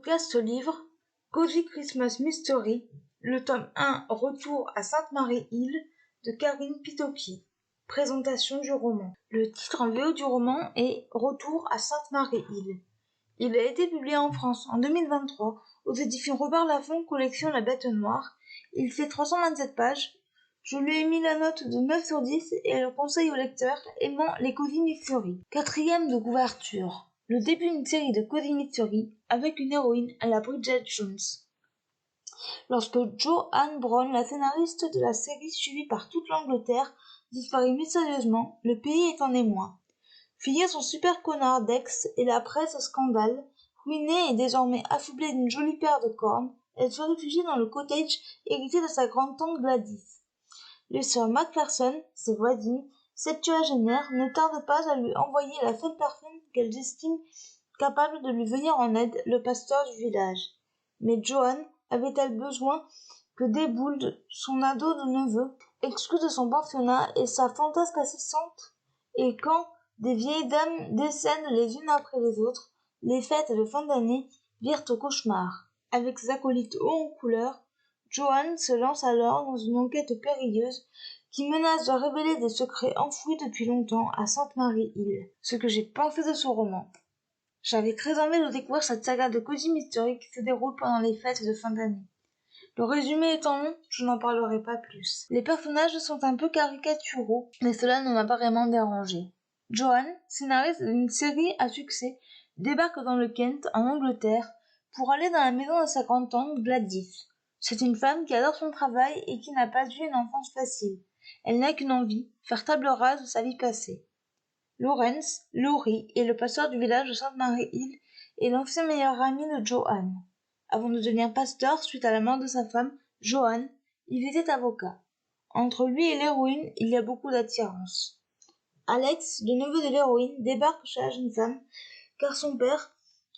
podcast livre Cozy Christmas Mystery, le tome 1 Retour à Sainte-Marie-Île de Karine Pitocchi. Présentation du roman. Le titre en VO du roman est Retour à Sainte-Marie-Île. Il a été publié en France en 2023 aux éditions Robert Laffont, collection La Bête Noire. Il fait 327 pages. Je lui ai mis la note de 9 sur 10 et le conseil au lecteur aimant les Cozy Mystery. 4e de couverture. Le début d'une série de Cozy Mystery avec une héroïne à la Bridget Jones. Lorsque Joanne Brown, la scénariste de la série suivie par toute l'Angleterre, disparaît mystérieusement, le pays est en émoi. Fille à son super connard d'ex et la presse scandale, ruinée et désormais affublée d'une jolie paire de cornes, elle se réfugie dans le cottage hérité de sa grande-tante Gladys. Les sœurs Macpherson, ses voisines, septuagénaires, ne tardent pas à lui envoyer la seule personne qu'elles estiment capable de lui venir en aide, le pasteur du village. Mais Joanne avait-elle besoin que déboule son ado de neveu, exclu de son pensionnat et sa fantasque assistante? Et quand des vieilles dames décèdent les unes après les autres, les fêtes de fin d'année virent au cauchemar. Avec ses acolytes hauts en couleur, Joanne se lance alors dans une enquête périlleuse qui menace de révéler des secrets enfouis depuis longtemps à Sainte-Marie-Île. Ce que j'ai pensé de ce roman. J'avais très envie de découvrir cette saga de Cozy Mystery qui se déroule pendant les fêtes de fin d'année. Le résumé étant long, je n'en parlerai pas plus. Les personnages sont un peu caricaturaux, mais cela ne m'a pas vraiment dérangé. Joanne, scénariste d'une série à succès, débarque dans le Kent, en Angleterre, pour aller dans la maison de sa grande-tante Gladys. C'est une femme qui adore son travail et qui n'a pas eu une enfance facile. Elle n'a qu'une envie, faire table rase de sa vie passée. Lawrence, Laurie est le pasteur du village de Sainte-Marie-Île et l'ancien meilleur ami de Joanne. Avant de devenir pasteur suite à la mort de sa femme, Joanne, il était avocat. Entre lui et l'héroïne, il y a beaucoup d'attirance. Alex, le neveu de l'héroïne, débarque chez la jeune femme car son père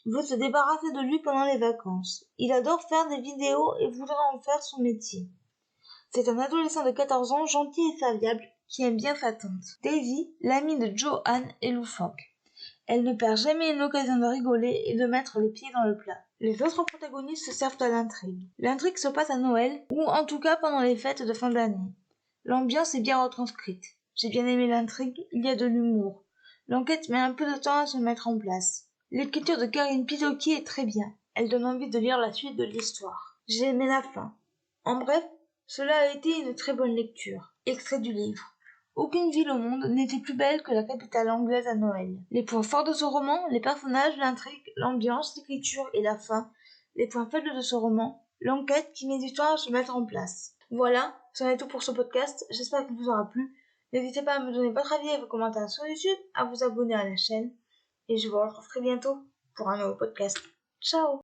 veut se débarrasser de lui pendant les vacances. Il adore faire des vidéos et voudrait en faire son métier. C'est un adolescent de 14 ans, gentil et serviable, qui aime bien sa tante. Daisy, l'amie de Joanne, est loufoque. Elle ne perd jamais une occasion de rigoler et de mettre les pieds dans le plat. Les autres protagonistes se servent à l'intrigue. L'intrigue se passe à Noël, ou en tout cas pendant les fêtes de fin d'année. L'ambiance est bien retranscrite. J'ai bien aimé l'intrigue, il y a de l'humour. L'enquête met un peu de temps à se mettre en place. L'écriture de Karine Pitocchi est très bien. Elle donne envie de lire la suite de l'histoire. J'ai aimé la fin. En bref, cela a été une très bonne lecture. Extrait du livre. Aucune ville au monde n'était plus belle que la capitale anglaise à Noël. Les points forts de ce roman, les personnages, l'intrigue, l'ambiance, l'écriture et la fin. Les points faibles de ce roman, l'enquête qui met du temps à se mettre en place. Voilà, c'en est tout pour ce podcast. J'espère qu'il vous aura plu. N'hésitez pas à me donner votre avis et vos commentaires sur YouTube, à vous abonner à la chaîne. Et je vous retrouve très bientôt pour un nouveau podcast. Ciao!